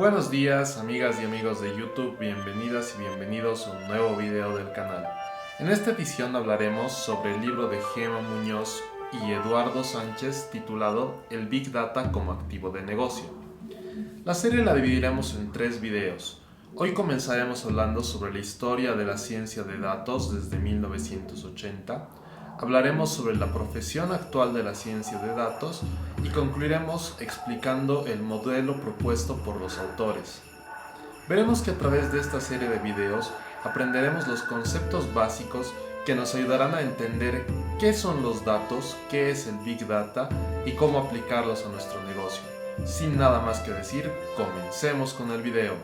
Buenos días, amigas y amigos de YouTube, bienvenidas y bienvenidos a un nuevo video del canal. En esta edición hablaremos sobre el libro de Gema Muñoz y Eduardo Sánchez titulado El Big Data como activo de negocio. La serie la dividiremos en 3 videos. Hoy comenzaremos hablando sobre la historia de la ciencia de datos desde 1980, hablaremos sobre la profesión actual de la ciencia de datos y concluiremos explicando el modelo propuesto por los autores. Veremos que a través de esta serie de videos aprenderemos los conceptos básicos que nos ayudarán a entender qué son los datos, qué es el Big Data y cómo aplicarlos a nuestro negocio. Sin nada más que decir, comencemos con el video.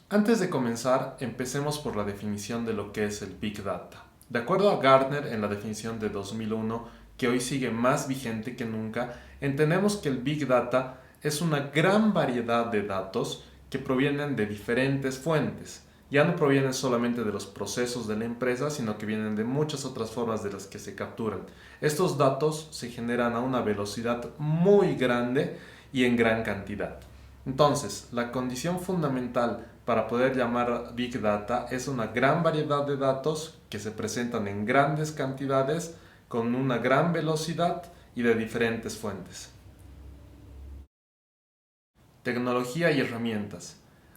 Antes de comenzar, empecemos por la definición de lo que es el Big Data. De acuerdo a Gartner, en la definición de 2001, que hoy sigue más vigente que nunca, entendemos que el Big Data es una gran variedad de datos que provienen de diferentes fuentes. Ya no provienen solamente de los procesos de la empresa, sino que vienen de muchas otras formas de las que se capturan. Estos datos se generan a una velocidad muy grande y en gran cantidad. Entonces, la condición fundamental para poder llamar Big Data es una gran variedad de datos que se presentan en grandes cantidades, con una gran velocidad y de diferentes fuentes. Tecnología y herramientas.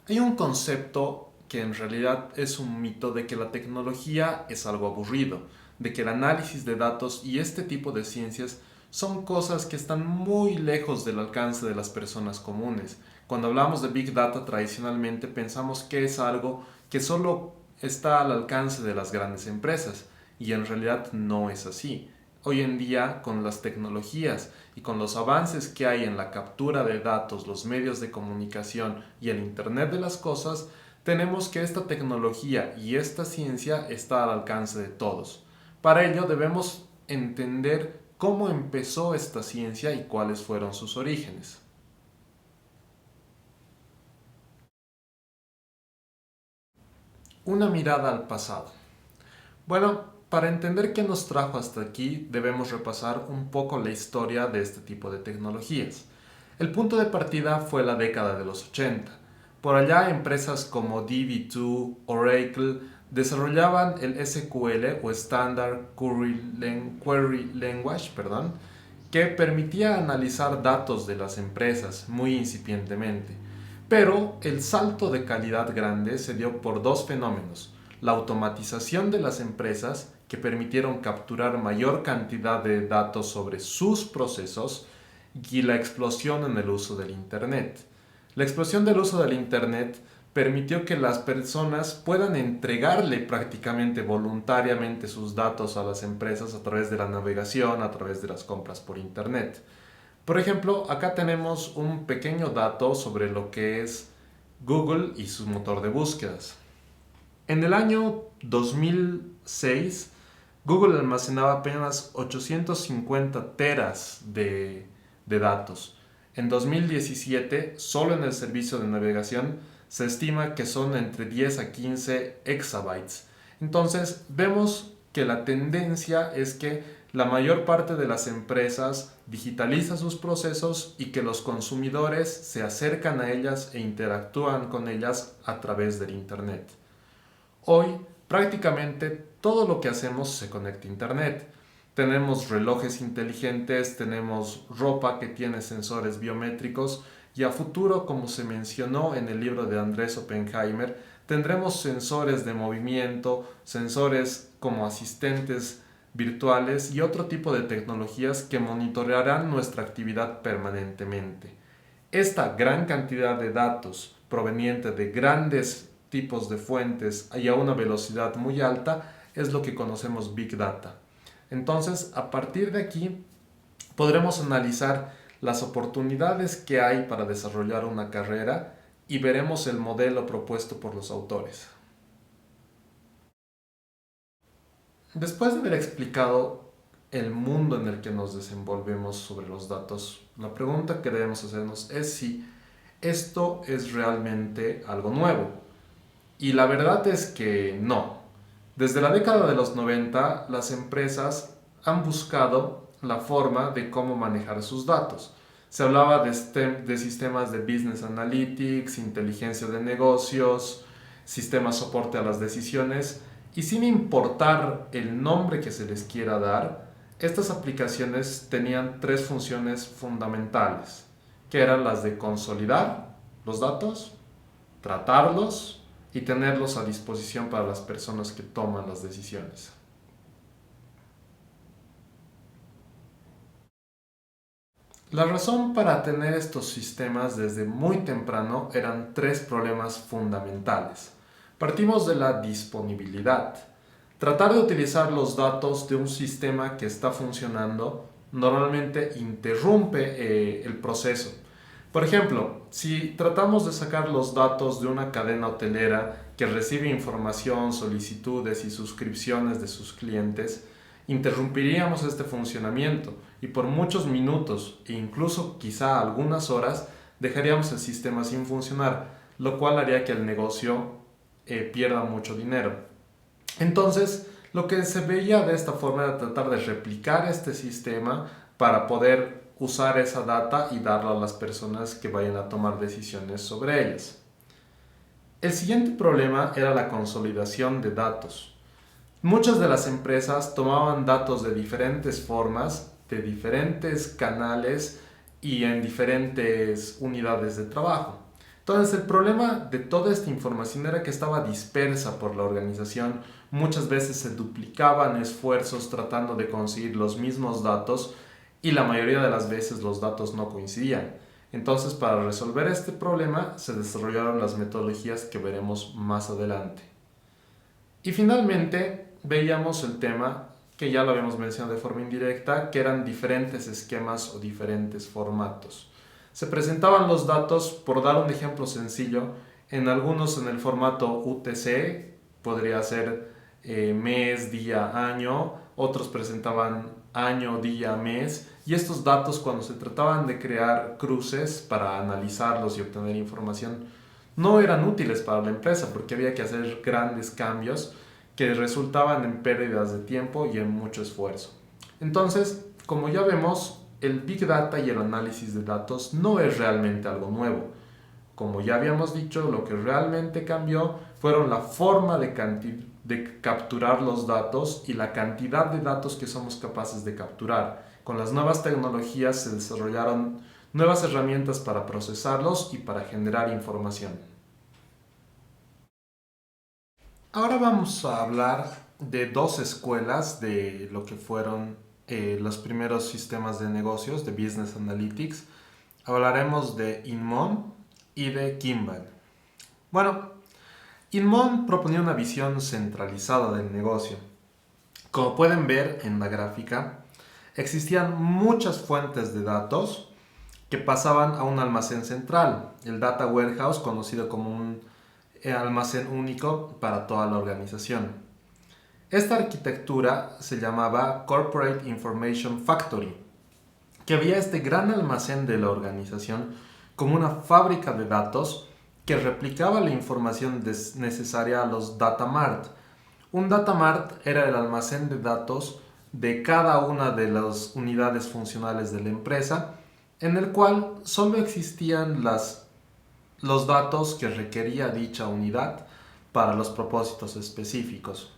Hay un concepto que en realidad es un mito de que la tecnología es algo aburrido, de que el análisis de datos y este tipo de ciencias son cosas que están muy lejos del alcance de las personas comunes. Cuando hablamos de Big Data tradicionalmente pensamos que es algo que solo está al alcance de las grandes empresas y en realidad no es así. Hoy en día, con las tecnologías y con los avances que hay en la captura de datos, los medios de comunicación y el Internet de las cosas, tenemos que esta tecnología y esta ciencia está al alcance de todos. Para ello debemos entender cómo empezó esta ciencia y cuáles fueron sus orígenes. Una mirada al pasado. Bueno, para entender qué nos trajo hasta aquí, debemos repasar un poco la historia de este tipo de tecnologías. El punto de partida fue la década de los 80. Por allá, empresas como DB2, Oracle, desarrollaban el SQL o Standard Query Language, que permitía analizar datos de las empresas muy incipientemente. Pero el salto de calidad grande se dio por dos fenómenos: la automatización de las empresas, que permitieron capturar mayor cantidad de datos sobre sus procesos, y la explosión en el uso del Internet. La explosión del uso del Internet permitió que las personas puedan entregarle prácticamente voluntariamente sus datos a las empresas a través de la navegación, a través de las compras por Internet. Por ejemplo, acá tenemos un pequeño dato sobre lo que es Google y su motor de búsquedas. En el año 2006, Google almacenaba apenas 850 teras de datos. En 2017, solo en el servicio de navegación, se estima que son entre 10 a 15 exabytes. Entonces, vemos que la tendencia es que la mayor parte de las empresas digitaliza sus procesos y que los consumidores se acercan a ellas e interactúan con ellas a través del Internet. Hoy, prácticamente todo lo que hacemos se conecta a Internet. Tenemos relojes inteligentes, tenemos ropa que tiene sensores biométricos y a futuro, como se mencionó en el libro de Andrés Oppenheimer, tendremos sensores de movimiento, sensores como asistentes virtuales y otro tipo de tecnologías que monitorearán nuestra actividad permanentemente. Esta gran cantidad de datos proveniente de grandes tipos de fuentes y a una velocidad muy alta es lo que conocemos Big Data. Entonces, a partir de aquí, podremos analizar las oportunidades que hay para desarrollar una carrera y veremos el modelo propuesto por los autores. Después de haber explicado el mundo en el que nos desenvolvemos sobre los datos, la pregunta que debemos hacernos es si esto es realmente algo nuevo. Y la verdad es que no. Desde la década de los 90, las empresas han buscado la forma de cómo manejar sus datos. Se hablaba de sistemas de business analytics, inteligencia de negocios, sistemas soporte a las decisiones, y sin importar el nombre que se les quiera dar, estas aplicaciones tenían tres funciones fundamentales, que eran las de consolidar los datos, tratarlos y tenerlos a disposición para las personas que toman las decisiones. La razón para tener estos sistemas desde muy temprano eran tres problemas fundamentales. Partimos de la disponibilidad. Tratar de utilizar los datos de un sistema que está funcionando normalmente interrumpe el proceso. Por ejemplo, si tratamos de sacar los datos de una cadena hotelera que recibe información, solicitudes y suscripciones de sus clientes, interrumpiríamos este funcionamiento y por muchos minutos e incluso quizá algunas horas dejaríamos el sistema sin funcionar, lo cual haría que el negocio pierda mucho dinero. Entonces, lo que se veía de esta forma era tratar de replicar este sistema para poder usar esa data y darla a las personas que vayan a tomar decisiones sobre ellas. El siguiente problema era la consolidación de datos. Muchas de las empresas tomaban datos de diferentes formas, de diferentes canales y en diferentes unidades de trabajo. Entonces el problema de toda esta información era que estaba dispersa por la organización. Muchas veces se duplicaban esfuerzos tratando de conseguir los mismos datos y la mayoría de las veces los datos no coincidían. Entonces, para resolver este problema se desarrollaron las metodologías que veremos más adelante. Y finalmente veíamos el tema que ya lo habíamos mencionado de forma indirecta, que eran diferentes esquemas o diferentes formatos. Se presentaban los datos, por dar un ejemplo sencillo, en algunos en el formato UTC, podría ser mes, día, año, otros presentaban año, día, mes, y estos datos cuando se trataban de crear cruces para analizarlos y obtener información, no eran útiles para la empresa porque había que hacer grandes cambios que resultaban en pérdidas de tiempo y en mucho esfuerzo. Entonces, como ya vemos, el Big Data y el análisis de datos no es realmente algo nuevo. Como ya habíamos dicho, lo que realmente cambió fueron la forma de capturar los datos y la cantidad de datos que somos capaces de capturar. Con las nuevas tecnologías se desarrollaron nuevas herramientas para procesarlos y para generar información. Ahora vamos a hablar de dos escuelas de lo que fueron los primeros sistemas de negocios de Business Analytics. Hablaremos de Inmon y de Kimball. Bueno, Inmon proponía una visión centralizada del negocio. Como pueden ver en la gráfica, existían muchas fuentes de datos que pasaban a un almacén central, el Data Warehouse, conocido como un almacén único para toda la organización. Esta arquitectura se llamaba Corporate Information Factory, que había este gran almacén de la organización como una fábrica de datos que replicaba la información necesaria a los data mart. Un data mart era el almacén de datos de cada una de las unidades funcionales de la empresa, en el cual solo existían los datos que requería dicha unidad para los propósitos específicos.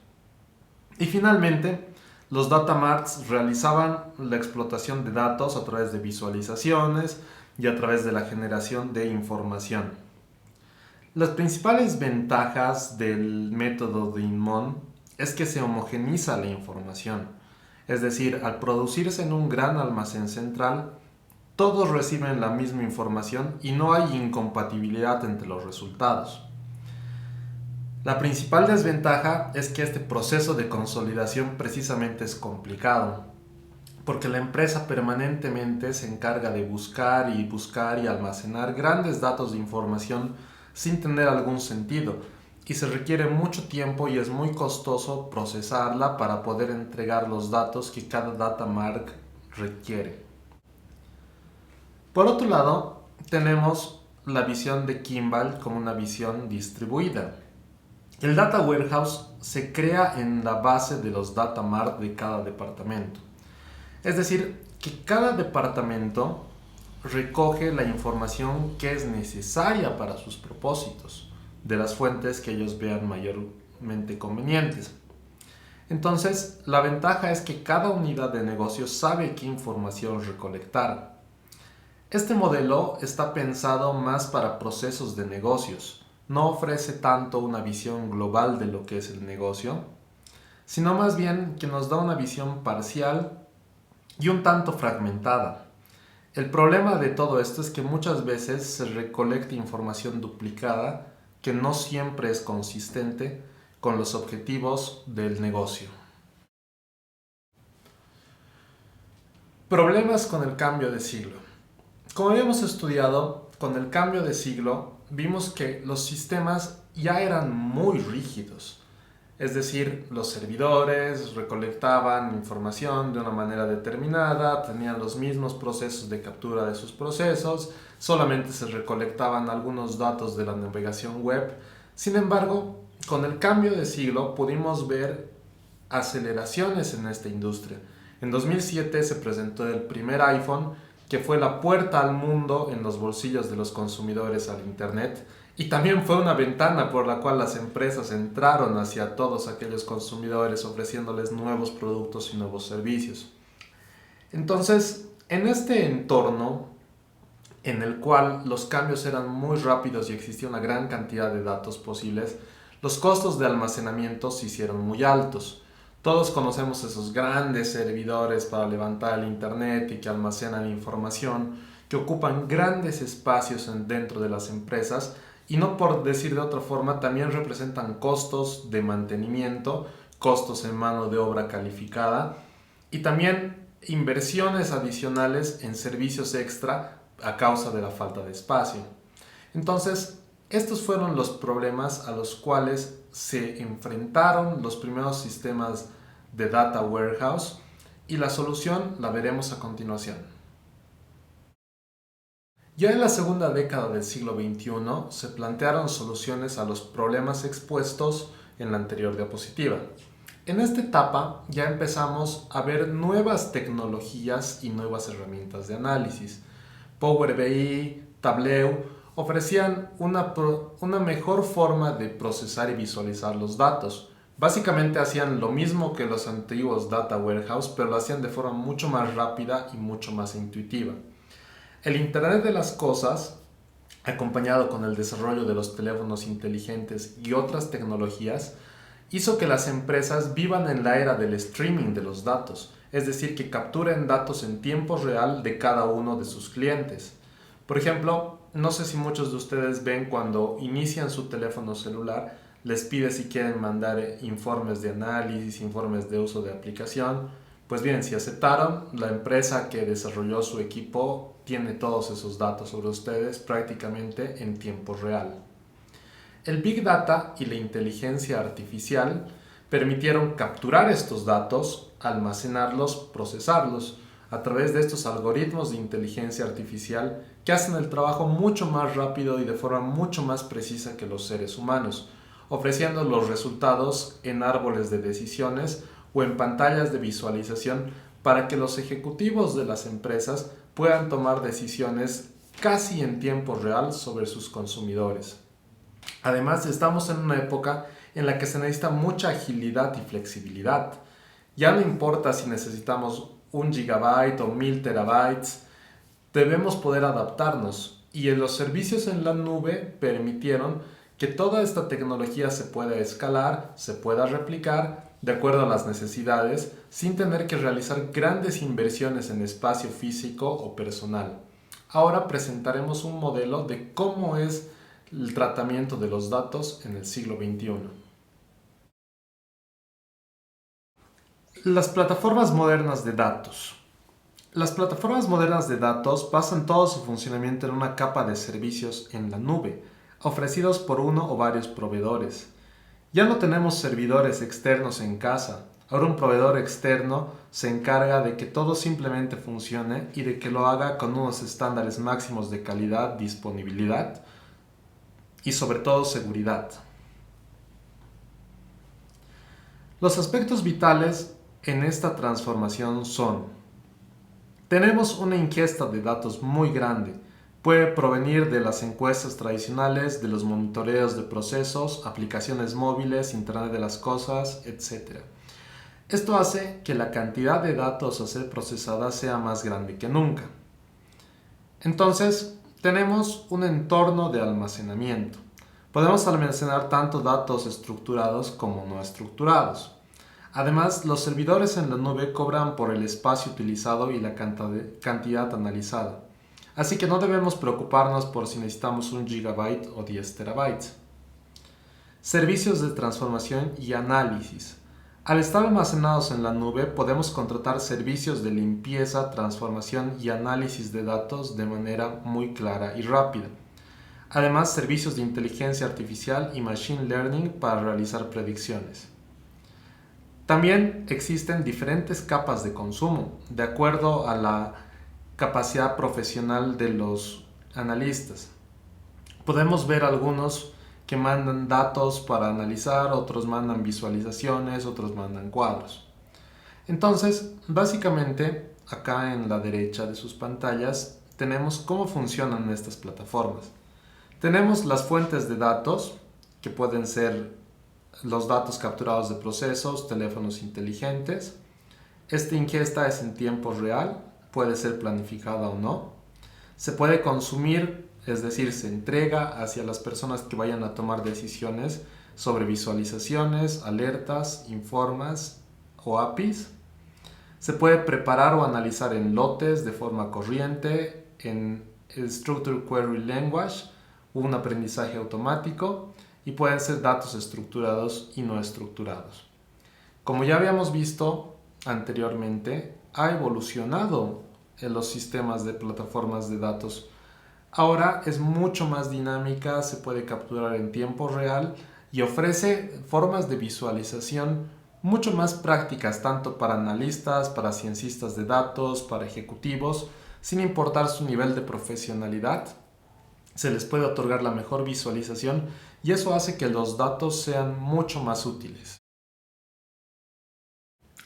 Y finalmente, los data marts realizaban la explotación de datos a través de visualizaciones y a través de la generación de información. Las principales ventajas del método de Inmon es que se homogeniza la información, es decir, al producirse en un gran almacén central, todos reciben la misma información y no hay incompatibilidad entre los resultados. La principal desventaja es que este proceso de consolidación precisamente es complicado, porque la empresa permanentemente se encarga de buscar y almacenar grandes datos de información sin tener algún sentido, y se requiere mucho tiempo y es muy costoso procesarla para poder entregar los datos que cada data mart requiere. Por otro lado, tenemos la visión de Kimball como una visión distribuida. El Data Warehouse se crea en la base de los Data Mart de cada departamento. Es decir, que cada departamento recoge la información que es necesaria para sus propósitos, de las fuentes que ellos vean mayormente convenientes. Entonces, la ventaja es que cada unidad de negocio sabe qué información recolectar. Este modelo está pensado más para procesos de negocios. No ofrece tanto una visión global de lo que es el negocio, sino más bien que nos da una visión parcial y un tanto fragmentada. El problema de todo esto es que muchas veces se recolecta información duplicada que no siempre es consistente con los objetivos del negocio. Problemas con el cambio de siglo. Como habíamos estudiado, con el cambio de siglo vimos que los sistemas ya eran muy rígidos. Es decir, los servidores recolectaban información de una manera determinada, tenían los mismos procesos de captura de sus procesos, solamente se recolectaban algunos datos de la navegación web. Sin embargo, con el cambio de siglo pudimos ver aceleraciones en esta industria. En 2007 se presentó el primer iPhone, que fue la puerta al mundo en los bolsillos de los consumidores al Internet, y también fue una ventana por la cual las empresas entraron hacia todos aquellos consumidores ofreciéndoles nuevos productos y nuevos servicios. Entonces, en este entorno en el cual los cambios eran muy rápidos y existía una gran cantidad de datos posibles, los costos de almacenamiento se hicieron muy altos. Todos conocemos esos grandes servidores para levantar el internet y que almacenan información, que ocupan grandes espacios dentro de las empresas y, no por decir de otra forma, también representan costos de mantenimiento, costos en mano de obra calificada y también inversiones adicionales en servicios extra a causa de la falta de espacio. Entonces, estos fueron los problemas a los cuales se enfrentaron los primeros sistemas de Data Warehouse y la solución la veremos a continuación. Ya en la segunda década del siglo XXI se plantearon soluciones a los problemas expuestos en la anterior diapositiva. En esta etapa ya empezamos a ver nuevas tecnologías y nuevas herramientas de análisis. Power BI, Tableau ofrecían una mejor forma de procesar y visualizar los datos. Básicamente hacían lo mismo que los antiguos Data Warehouse, pero lo hacían de forma mucho más rápida y mucho más intuitiva. El Internet de las Cosas, acompañado con el desarrollo de los teléfonos inteligentes y otras tecnologías, hizo que las empresas vivan en la era del streaming de los datos, es decir, que capturen datos en tiempo real de cada uno de sus clientes. Por ejemplo, no sé si muchos de ustedes ven cuando inician su teléfono celular, les pide si quieren mandar informes de análisis, informes de uso de aplicación. Pues bien, si aceptaron, la empresa que desarrolló su equipo tiene todos esos datos sobre ustedes prácticamente en tiempo real. El Big Data y la inteligencia artificial permitieron capturar estos datos, almacenarlos, procesarlos a través de estos algoritmos de inteligencia artificial que hacen el trabajo mucho más rápido y de forma mucho más precisa que los seres humanos, ofreciendo los resultados en árboles de decisiones o en pantallas de visualización para que los ejecutivos de las empresas puedan tomar decisiones casi en tiempo real sobre sus consumidores. Además, estamos en una época en la que se necesita mucha agilidad y flexibilidad. Ya no importa si necesitamos 1 GB o 1000 TB, debemos poder adaptarnos, y los servicios en la nube permitieron que toda esta tecnología se pueda escalar, se pueda replicar de acuerdo a las necesidades, sin tener que realizar grandes inversiones en espacio físico o personal. Ahora presentaremos un modelo de cómo es el tratamiento de los datos en el siglo XXI. Las plataformas modernas de datos. Las plataformas modernas de datos basan todo su funcionamiento en una capa de servicios en la nube, ofrecidos por uno o varios proveedores. Ya no tenemos servidores externos en casa. Ahora un proveedor externo se encarga de que todo simplemente funcione y de que lo haga con unos estándares máximos de calidad, disponibilidad y sobre todo seguridad. Los aspectos vitales en esta transformación son: tenemos una ingesta de datos muy grande. Puede provenir de las encuestas tradicionales, de los monitoreos de procesos, aplicaciones móviles, Internet de las cosas, etc. Esto hace que la cantidad de datos a ser procesada sea más grande que nunca. Entonces, tenemos un entorno de almacenamiento. Podemos almacenar tanto datos estructurados como no estructurados. Además, los servidores en la nube cobran por el espacio utilizado y la cantidad analizada. Así que no debemos preocuparnos por si necesitamos 1 GB o 10 terabytes. Servicios de transformación y análisis. Al estar almacenados en la nube, podemos contratar servicios de limpieza, transformación y análisis de datos de manera muy clara y rápida. Además, servicios de inteligencia artificial y machine learning para realizar predicciones. También existen diferentes capas de consumo, de acuerdo a la capacidad profesional de los analistas. Podemos ver algunos que mandan datos para analizar, otros mandan visualizaciones, otros mandan cuadros. Entonces, básicamente, acá en la derecha de sus pantallas, tenemos cómo funcionan estas plataformas. Tenemos las fuentes de datos, que pueden ser los datos capturados de procesos, teléfonos inteligentes. Esta ingesta es en tiempo real, puede ser planificada o no. Se puede consumir, es decir, se entrega hacia las personas que vayan a tomar decisiones sobre visualizaciones, alertas, informes o APIs. Se puede preparar o analizar en lotes de forma corriente, en Structured Query Language, un aprendizaje automático, y pueden ser datos estructurados y no estructurados. Como ya habíamos visto anteriormente, ha evolucionado en los sistemas de plataformas de datos. Ahora es mucho más dinámica, se puede capturar en tiempo real y ofrece formas de visualización mucho más prácticas, tanto para analistas, para cientistas de datos, para ejecutivos, sin importar su nivel de profesionalidad. Se les puede otorgar la mejor visualización y eso hace que los datos sean mucho más útiles.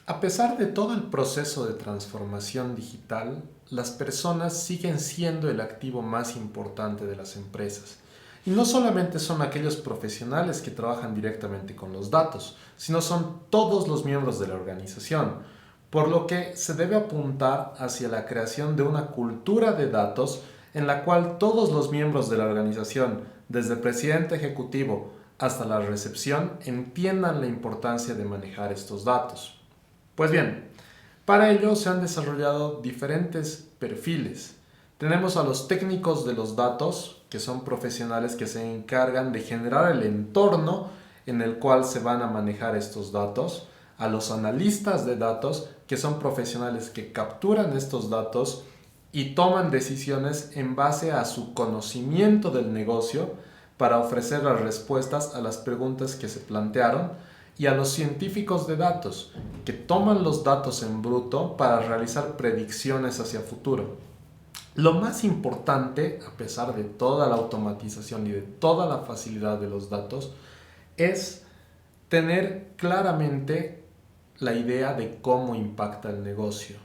A pesar de todo el proceso de transformación digital, las personas siguen siendo el activo más importante de las empresas. Y no solamente son aquellos profesionales que trabajan directamente con los datos, sino son todos los miembros de la organización, por lo que se debe apuntar hacia la creación de una cultura de datos en la cual todos los miembros de la organización, desde el presidente ejecutivo hasta la recepción, entiendan la importancia de manejar estos datos. Pues bien, para ello se han desarrollado diferentes perfiles. Tenemos a los técnicos de los datos, que son profesionales que se encargan de generar el entorno en el cual se van a manejar estos datos. A los analistas de datos, que son profesionales que capturan estos datos y toman decisiones en base a su conocimiento del negocio para ofrecer las respuestas a las preguntas que se plantearon, y a los científicos de datos, que toman los datos en bruto para realizar predicciones hacia futuro. Lo más importante, a pesar de toda la automatización y de toda la facilidad de los datos, es tener claramente la idea de cómo impacta el negocio.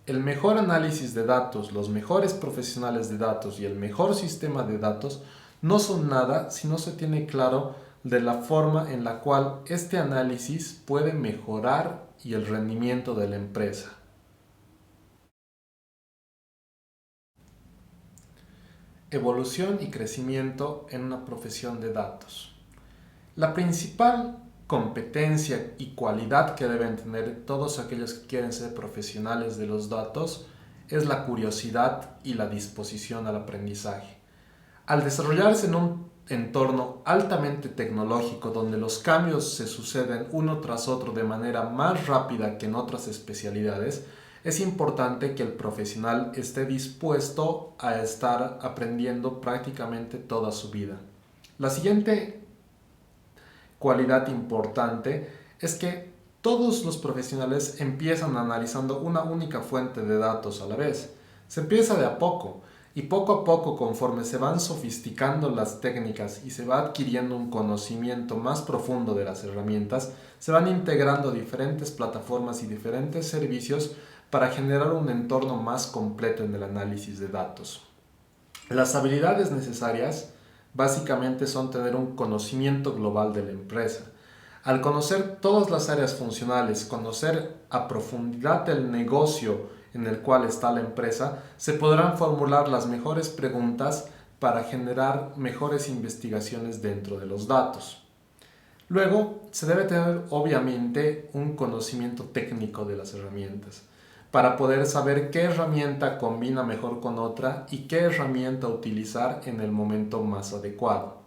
El mejor análisis de datos, los mejores profesionales de datos y el mejor sistema de datos no son nada si no se tiene claro de la forma en la cual este análisis puede mejorar y el rendimiento de la empresa. Evolución y crecimiento en una profesión de datos. La principal competencia y cualidad que deben tener todos aquellos que quieren ser profesionales de los datos es la curiosidad y la disposición al aprendizaje. Al desarrollarse en un entorno altamente tecnológico donde los cambios se suceden uno tras otro de manera más rápida que en otras especialidades, es importante que el profesional esté dispuesto a estar aprendiendo prácticamente toda su vida. La siguiente cualidad importante es que todos los profesionales empiezan analizando una única fuente de datos a la vez. Se empieza de a poco Y poco a poco, conforme se van sofisticando las técnicas y se va adquiriendo un conocimiento más profundo de las herramientas, se van integrando diferentes plataformas y diferentes servicios para generar un entorno más completo en el análisis de datos. Las habilidades necesarias básicamente son tener un conocimiento global de la empresa. Al conocer todas las áreas funcionales, conocer a profundidad el negocio en el cual está la empresa, se podrán formular las mejores preguntas para generar mejores investigaciones dentro de los datos. Luego, se debe tener obviamente un conocimiento técnico de las herramientas para poder saber qué herramienta combina mejor con otra y qué herramienta utilizar en el momento más adecuado.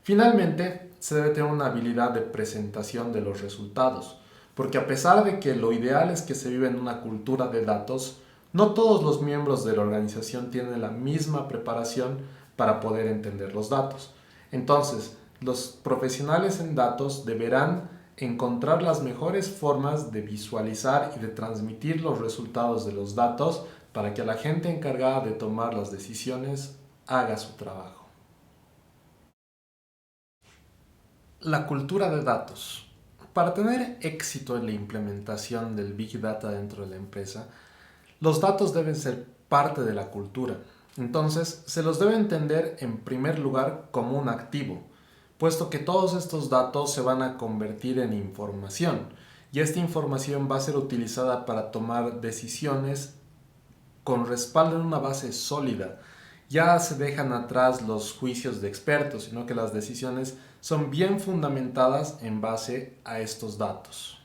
Finalmente, se debe tener una habilidad de presentación de los resultados, porque a pesar de que lo ideal es que se vive en una cultura de datos, no todos los miembros de la organización tienen la misma preparación para poder entender los datos. Entonces, los profesionales en datos deberán encontrar las mejores formas de visualizar y de transmitir los resultados de los datos para que la gente encargada de tomar las decisiones haga su trabajo. La cultura de datos. Para tener éxito en la implementación del Big Data dentro de la empresa, los datos deben ser parte de la cultura. Entonces, se los debe entender en primer lugar como un activo, puesto que todos estos datos se van a convertir en información y esta información va a ser utilizada para tomar decisiones con respaldo en una base sólida. Ya se dejan atrás los juicios de expertos, sino que las decisiones son bien fundamentadas en base a estos datos.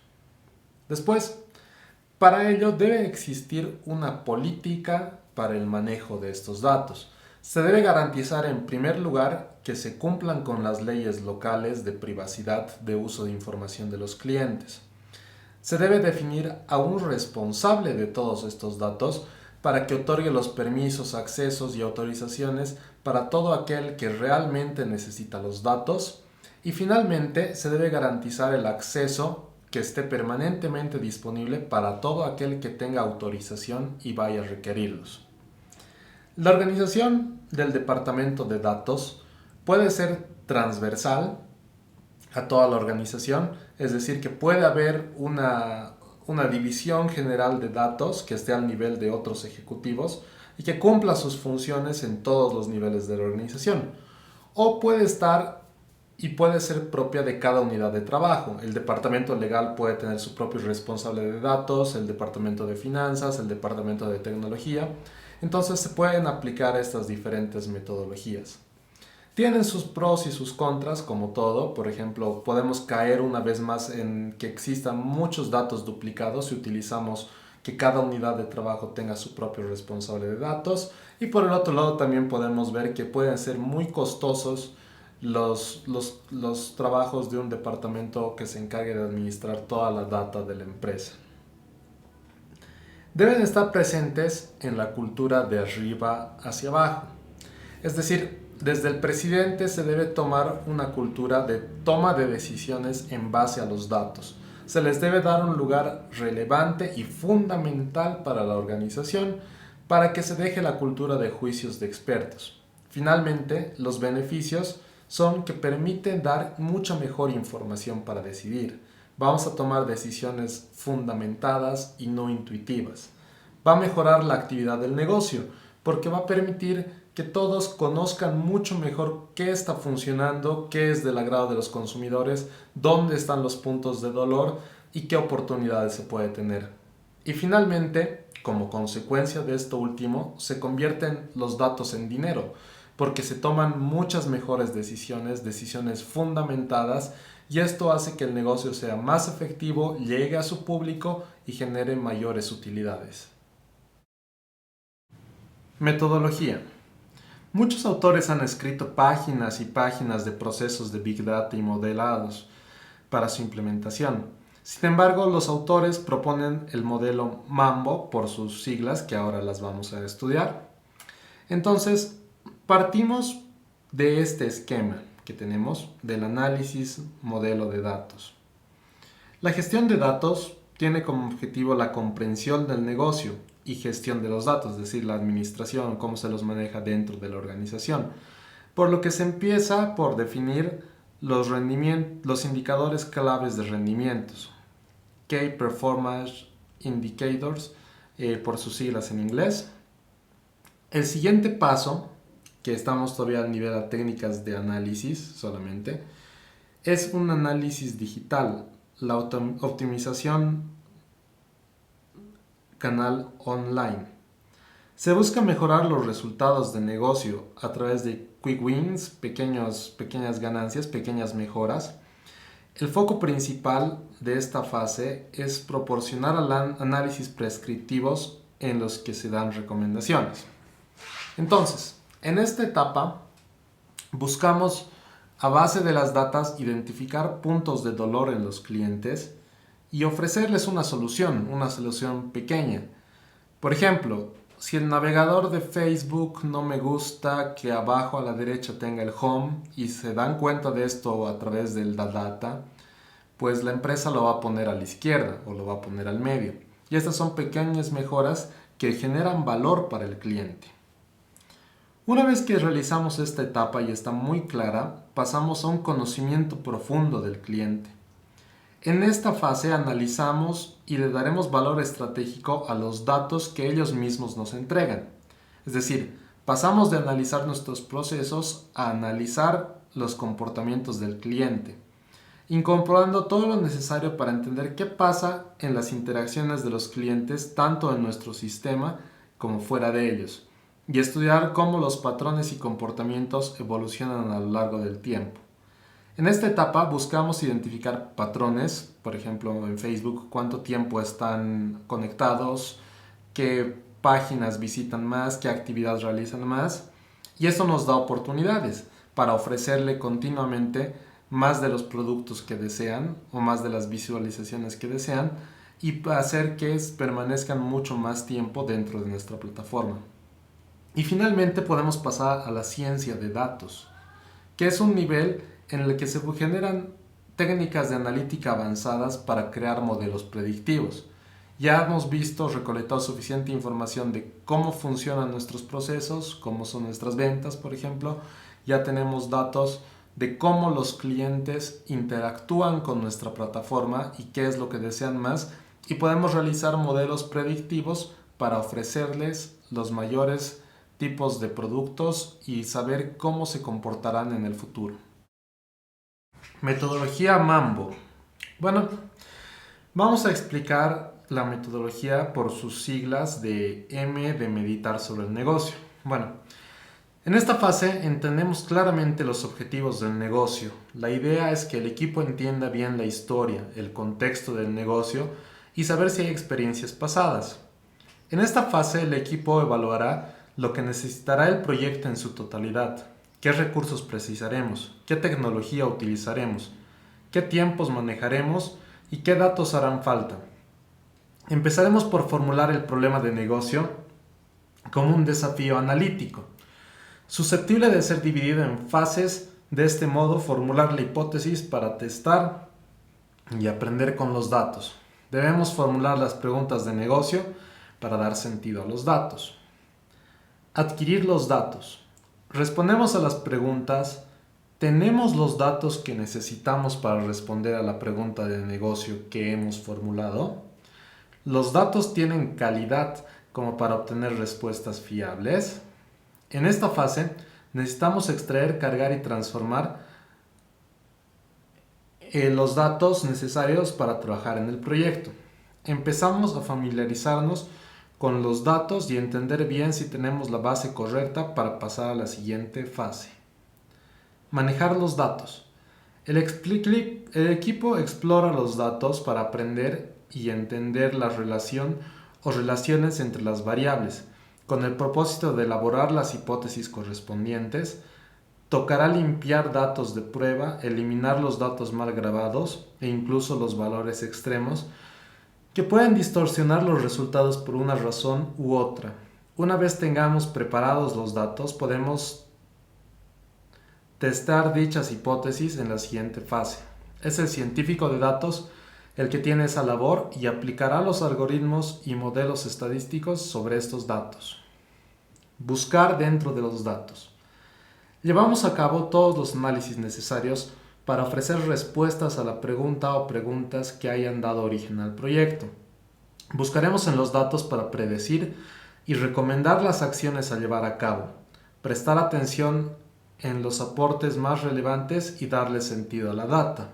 Después, para ello debe existir una política para el manejo de estos datos. Se debe garantizar en primer lugar que se cumplan con las leyes locales de privacidad de uso de información de los clientes. Se debe definir a un responsable de todos estos datos para que otorgue los permisos, accesos y autorizaciones para todo aquel que realmente necesita los datos. Y finalmente, se debe garantizar el acceso que esté permanentemente disponible para todo aquel que tenga autorización y vaya a requerirlos. La organización del departamento de datos puede ser transversal a toda la organización, es decir, que puede haber una división general de datos que esté al nivel de otros ejecutivos y que cumpla sus funciones en todos los niveles de la organización. O puede estar y puede ser propia de cada unidad de trabajo. El departamento legal puede tener su propio responsable de datos, el departamento de finanzas, el departamento de tecnología. Entonces se pueden aplicar estas diferentes metodologías. Tienen sus pros y sus contras, como todo. Por ejemplo, podemos caer una vez más en que existan muchos datos duplicados si utilizamos que cada unidad de trabajo tenga su propio responsable de datos. Y por el otro lado también podemos ver que pueden ser muy costosos los trabajos de un departamento que se encargue de administrar toda la data de la empresa. Deben estar presentes en la cultura de arriba hacia abajo. Es decir, desde el presidente se debe tomar una cultura de toma de decisiones en base a los datos. Se les debe dar un lugar relevante y fundamental para la organización para que se deje la cultura de juicios de expertos. Finalmente, los beneficios son que permiten dar mucha mejor información para decidir. Vamos a tomar decisiones fundamentadas y no intuitivas. Va a mejorar la actividad del negocio porque va a permitir que todos conozcan mucho mejor qué está funcionando, qué es del agrado de los consumidores, dónde están los puntos de dolor y qué oportunidades se puede tener. Y finalmente, como consecuencia de esto último, se convierten los datos en dinero, porque se toman muchas mejores decisiones fundamentadas, y esto hace que el negocio sea más efectivo, llegue a su público y genere mayores utilidades. Metodología. Muchos autores han escrito páginas y páginas de procesos de Big Data y modelados para su implementación. Sin embargo, los autores proponen el modelo Mambo por sus siglas, que ahora las vamos a estudiar. Entonces, partimos de este esquema que tenemos del análisis modelo de datos. La gestión de datos tiene como objetivo la comprensión del negocio y gestión de los datos, es decir, la administración, cómo se los maneja dentro de la organización. Por lo que se empieza por definir los indicadores claves de rendimientos, Key Performance Indicators, por sus siglas en inglés. El siguiente paso, que estamos todavía a nivel de técnicas de análisis solamente, es un análisis digital, la optimización canal online. Se busca mejorar los resultados de negocio a través de quick wins, pequeñas ganancias, pequeñas mejoras. El foco principal de esta fase es proporcionar análisis prescriptivos en los que se dan recomendaciones. Entonces, en esta etapa buscamos, a base de las datas, identificar puntos de dolor en los clientes y ofrecerles una solución pequeña. Por ejemplo, si el navegador de Facebook no me gusta que abajo a la derecha tenga el home y se dan cuenta de esto a través de la data, pues la empresa lo va a poner a la izquierda o lo va a poner al medio. Y estas son pequeñas mejoras que generan valor para el cliente. Una vez que realizamos esta etapa y está muy clara, pasamos a un conocimiento profundo del cliente. En esta fase analizamos y le daremos valor estratégico a los datos que ellos mismos nos entregan. Es decir, pasamos de analizar nuestros procesos a analizar los comportamientos del cliente, incorporando todo lo necesario para entender qué pasa en las interacciones de los clientes tanto en nuestro sistema como fuera de ellos, y estudiar cómo los patrones y comportamientos evolucionan a lo largo del tiempo. En esta etapa buscamos identificar patrones, por ejemplo en Facebook, cuánto tiempo están conectados, qué páginas visitan más, qué actividades realizan más, y eso nos da oportunidades para ofrecerle continuamente más de los productos que desean o más de las visualizaciones que desean y hacer que permanezcan mucho más tiempo dentro de nuestra plataforma. Y finalmente podemos pasar a la ciencia de datos, que es un nivel en el que se generan técnicas de analítica avanzadas para crear modelos predictivos. Ya hemos recolectado suficiente información de cómo funcionan nuestros procesos, cómo son nuestras ventas, por ejemplo. Ya tenemos datos de cómo los clientes interactúan con nuestra plataforma y qué es lo que desean más. Y podemos realizar modelos predictivos para ofrecerles los mayores tipos de productos y saber cómo se comportarán en el futuro. Metodología Mambo. Bueno, vamos a explicar la metodología por sus siglas de M de meditar sobre el negocio. Bueno, en esta fase entendemos claramente los objetivos del negocio. La idea es que el equipo entienda bien la historia, el contexto del negocio y saber si hay experiencias pasadas. En esta fase el equipo evaluará lo que necesitará el proyecto en su totalidad. ¿Qué recursos precisaremos? ¿Qué tecnología utilizaremos? ¿Qué tiempos manejaremos? ¿Y qué datos harán falta? Empezaremos por formular el problema de negocio como un desafío analítico, susceptible de ser dividido en fases. De este modo, formular la hipótesis para testar y aprender con los datos. Debemos formular las preguntas de negocio para dar sentido a los datos. Adquirir los datos. Respondemos a las preguntas: ¿tenemos los datos que necesitamos para responder a la pregunta de negocio que hemos formulado? ¿Los datos tienen calidad como para obtener respuestas fiables? En esta fase necesitamos extraer, cargar y transformar los datos necesarios para trabajar en el proyecto. Empezamos a familiarizarnos con los datos y entender bien si tenemos la base correcta para pasar a la siguiente fase. Manejar los datos. El equipo explora los datos para aprender y entender la relación o relaciones entre las variables, con el propósito de elaborar las hipótesis correspondientes. Tocará limpiar datos de prueba, eliminar los datos mal grabados e incluso los valores extremos que pueden distorsionar los resultados por una razón u otra. Una vez tengamos preparados los datos, podemos testar dichas hipótesis en la siguiente fase. Es el científico de datos el que tiene esa labor y aplicará los algoritmos y modelos estadísticos sobre estos datos. Buscar dentro de los datos. Llevamos a cabo todos los análisis necesarios para ofrecer respuestas a la pregunta o preguntas que hayan dado origen al proyecto. Buscaremos en los datos para predecir y recomendar las acciones a llevar a cabo, prestar atención en los aportes más relevantes y darle sentido a la data.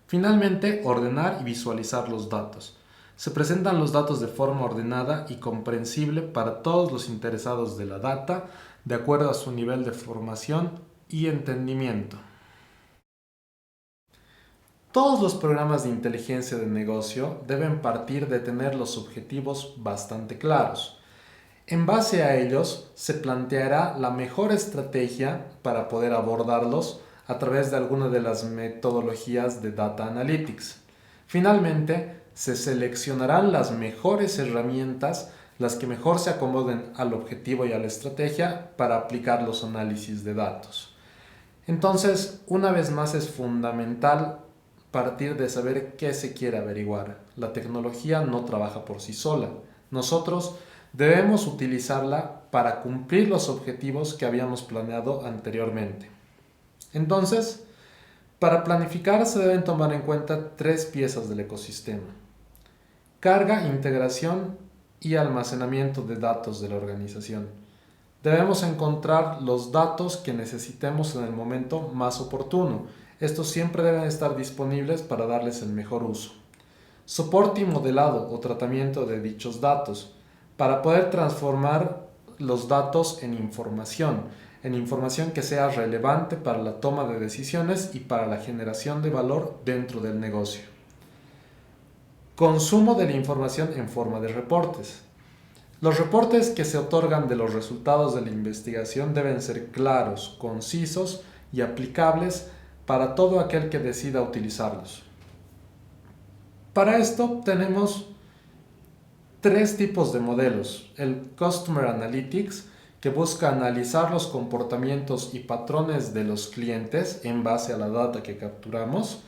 Finalmente, ordenar y visualizar los datos. Se presentan los datos de forma ordenada y comprensible para todos los interesados de la data, de acuerdo a su nivel de formación y entendimiento. Todos los programas de inteligencia de negocio deben partir de tener los objetivos bastante claros. En base a ellos, se planteará la mejor estrategia para poder abordarlos a través de alguna de las metodologías de Data Analytics. Finalmente, se seleccionarán las mejores herramientas, las que mejor se acomoden al objetivo y a la estrategia para aplicar los análisis de datos. Entonces, una vez más es fundamental partir de saber qué se quiere averiguar. La tecnología no trabaja por sí sola. Nosotros debemos utilizarla para cumplir los objetivos que habíamos planeado anteriormente. Entonces, para planificar se deben tomar en cuenta 3 piezas del ecosistema: carga, integración y almacenamiento de datos de la organización. Debemos encontrar los datos que necesitemos en el momento más oportuno. Estos siempre deben estar disponibles para darles el mejor uso. Soporte y modelado o tratamiento de dichos datos, para poder transformar los datos en información que sea relevante para la toma de decisiones y para la generación de valor dentro del negocio. Consumo de la información en forma de reportes. Los reportes que se otorgan de los resultados de la investigación deben ser claros, concisos y aplicables para todo aquel que decida utilizarlos. Para esto tenemos 3 tipos de modelos: el Customer Analytics, que busca analizar los comportamientos y patrones de los clientes en base a la data que capturamos;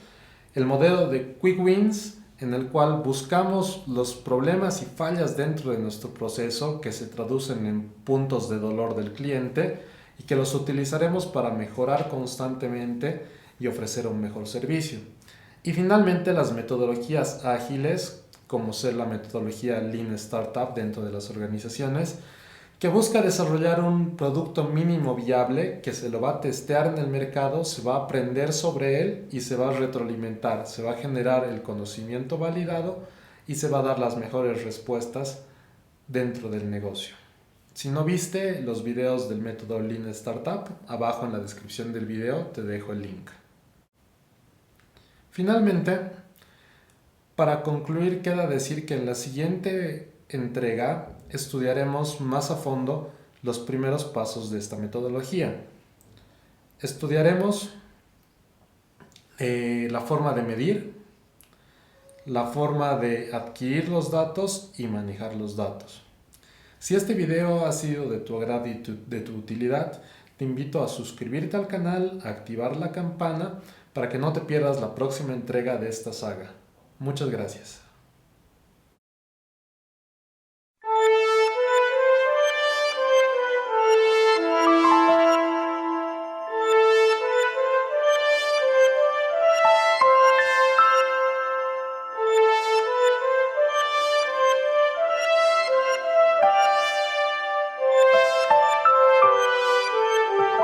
el modelo de Quick Wins, en el cual buscamos los problemas y fallas dentro de nuestro proceso que se traducen en puntos de dolor del cliente y que los utilizaremos para mejorar constantemente y ofrecer un mejor servicio. Y finalmente, las metodologías ágiles, como ser la metodología Lean Startup dentro de las organizaciones, que busca desarrollar un producto mínimo viable que se lo va a testear en el mercado, se va a aprender sobre él y se va a retroalimentar, se va a generar el conocimiento validado y se va a dar las mejores respuestas dentro del negocio. Si no viste los videos del método Lean Startup, abajo en la descripción del video te dejo el link. Finalmente, para concluir, queda decir que en la siguiente entrega estudiaremos más a fondo los primeros pasos de esta metodología. Estudiaremos la forma de medir, la forma de adquirir los datos y manejar los datos. Si este video ha sido de tu agrado y de tu utilidad, te invito a suscribirte al canal, a activar la campana para que no te pierdas la próxima entrega de esta saga. Muchas gracias.